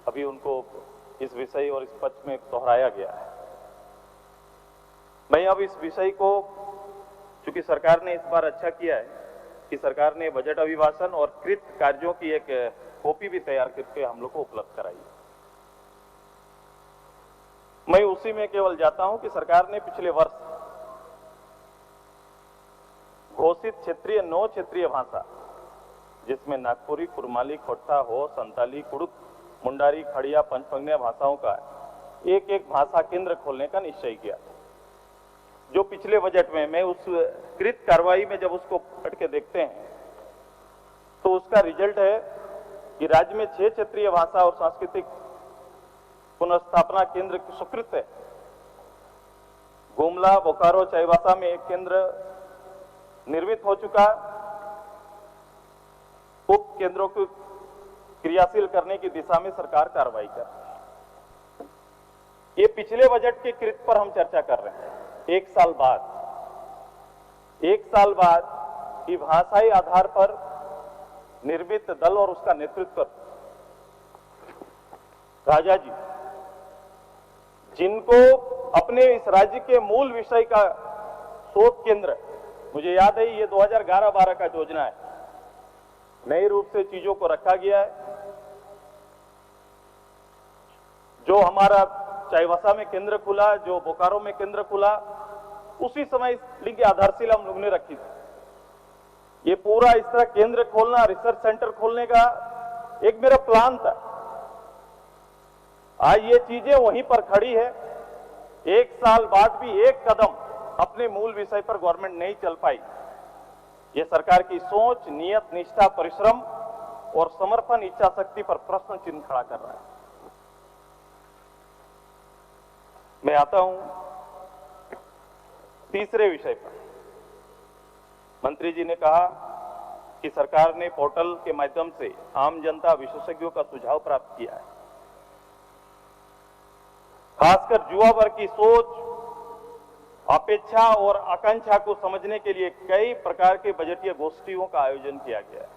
अभी उनको इस विषय और इस पक्ष में दोहराया गया है। मैं अब इस विषय को, चूंकि सरकार ने इस बार अच्छा किया है कि सरकार ने बजट अभिभाषण और कृत कार्यों की एक कॉपी भी तैयार करके हम लोग को उपलब्ध कराई। मैं उसी में केवल जाता हूं कि सरकार ने पिछले वर्ष घोषित 9 क्षेत्रीय भाषा, जिसमें नागपुरी, कुरमाली, खोट्टा, हो, संताली, कुड़ुक, मुंडारी, खड़िया, पंचपंगनिया भाषाओं का एक एक भाषा केंद्र खोलने का निश्चय किया। जो पिछले बजट में, मैं उस कृत कार्रवाई में जब उसको पढ़ के देखते हैं तो उसका रिजल्ट है कि राज्य में 6 क्षेत्रीय भाषा और सांस्कृतिक पुनर्स्थापना केंद्र स्वीकृत है। गुमला, बोकारो, चाईबासा में एक केंद्र निर्मित हो चुका। उप केंद्रों को क्रियाशील करने की दिशा में सरकार कार्रवाई कर रही है। ये पिछले बजट के कृत पर हम चर्चा कर रहे हैं। एक साल बाद की भाषाई आधार पर निर्मित दल और उसका नेतृत्व राजा जी, जिनको अपने इस राज्य के मूल विषय का शोध केंद्र, मुझे याद है ये 2011-12 का योजना है, नए रूप से चीजों को रखा गया है। जो हमारा चाईबासा में केंद्र खुला, जो बोकारो में केंद्र खुला, उसी समय इस लिंग की आधारशिला हम लोगों ने रखी थी। ये पूरा इस तरह केंद्र खोलना, रिसर्च सेंटर खोलने का एक मेरा प्लान था। आज ये चीजें वहीं पर खड़ी है। एक साल बाद भी एक कदम अपने मूल विषय पर गवर्नमेंट नहीं चल पाई। ये सरकार की सोच, नियत, निष्ठा, परिश्रम और समर्पण, इच्छा शक्ति पर प्रश्न चिन्ह खड़ा कर रहा है। मैं आता हूं तीसरे विषय पर। मंत्री जी ने कहा कि सरकार ने पोर्टल के माध्यम से आम जनता, विशेषज्ञों का सुझाव प्राप्त किया है। खासकर युवा वर्ग की सोच, अपेक्षा और आकांक्षा को समझने के लिए कई प्रकार के बजटीय गोष्ठियों का आयोजन किया गया है।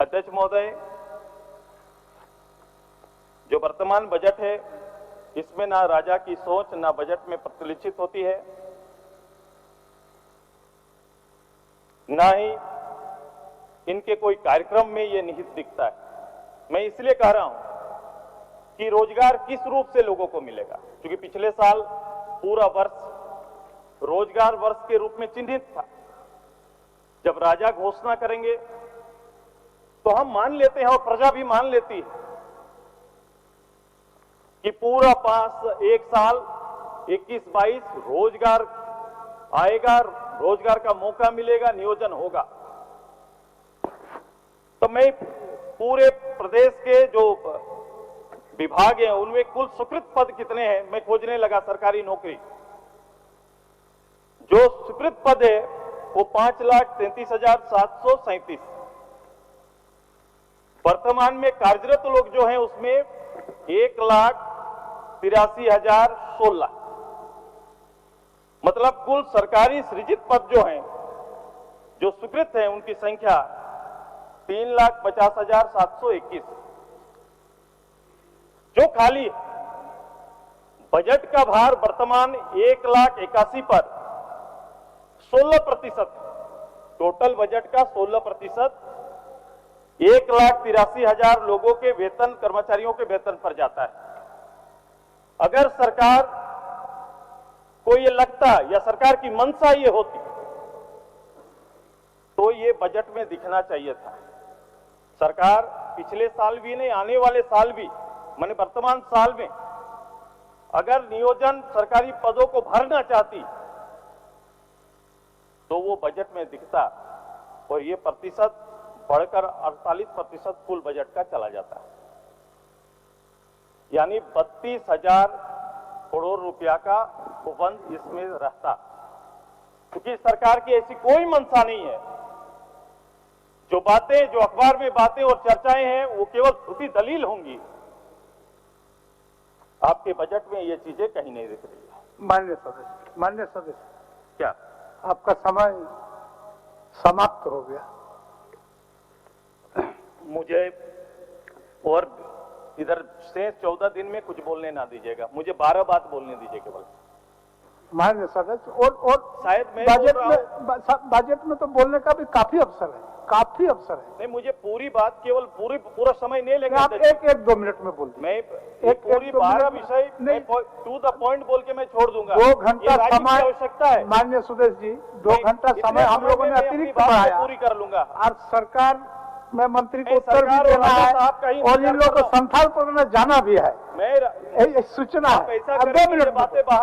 अध्यक्ष महोदय, जो वर्तमान बजट है, इसमें ना राजा की सोच ना बजट में प्रतिफलित होती है, ना ही इनके कोई कार्यक्रम में ये निहित दिखता है। मैं इसलिए कह रहा हूं कि रोजगार किस रूप से लोगों को मिलेगा, क्योंकि पिछले साल पूरा वर्ष रोजगार वर्ष के रूप में चिन्हित था। जब राजा घोषणा करेंगे तो हम मान लेते हैं और प्रजा भी मान लेती है कि पूरा एक साल 21-22 रोजगार आएगा, रोजगार का मौका मिलेगा, नियोजन होगा। तो मैं पूरे प्रदेश के जो विभाग हैं उनमें कुल स्वीकृत पद कितने हैं मैं खोजने लगा। सरकारी नौकरी जो स्वीकृत पद है वो 5,33,737। वर्तमान में कार्यरत लोग जो हैं उसमें 1,83,016। मतलब कुल सरकारी सृजित पद जो हैं, जो स्वीकृत हैं, उनकी संख्या 3,50,721। जो खाली बजट का भार वर्तमान 1,81,000 पर 16%, टोटल बजट का 16% 1,83,000 लोगों के वेतन, कर्मचारियों के वेतन पर जाता है। अगर सरकार को ये लगता या सरकार की मंशा ये होती तो ये बजट में दिखना चाहिए था। सरकार पिछले साल भी नहीं, आने वाले साल भी, माने वर्तमान साल में अगर नियोजन सरकारी पदों को भरना चाहती तो वो बजट में दिखता और ये प्रतिशत बढ़कर 48% कुल बजट का चला जाता है। यानी 32,000 करोड़ रुपया का उपबंध इसमें रहता, क्योंकि सरकार की ऐसी कोई मंशा नहीं है। जो बातें, जो अखबार में बातें और चर्चाएं हैं वो केवल झूठी दलील होंगी। आपके बजट में ये चीजें कहीं नहीं दिख रही है। माननीय सदस्य, क्या आपका समय समाप्त हो गया। मुझे और इधर से 14 दिन में कुछ बोलने ना दीजिएगा, मुझे 12 बात बोलने दीजिए केवल। मान्य सदस्य, और शायद मैं बोल बजट रहा में, बजट में तो बोलने का भी काफी अवसर है, काफी अवसर है। नहीं, मुझे पूरी बात केवल पूरा समय नहीं लेंगे आप अध्यक्ष। एक 2 मिनट में बोल दीजिए। मैं पूरी 12 विषय नहीं, टू द पॉइंट बोल के मैं छोड़ दूंगा। 2 ये घंटा राज्य की समय आवश्यकता है। मान्य सुदेश जी, 2 घंटा इतने समय हम लोगों ने में मैं अतिरिक्त अपनी बात बढ़ाया पूरी कर लूंगा। और सरकार में मंत्री को नहीं, उत्तर भी सरकार और देना राजा है साहब का ही और इन इंतजार लोगों कर को रहा हूं। संथाल पर जाना भी है, मैं ये सूचना आप है। ऐसा अब 2 करें कि ये मिनट में बातें बाहर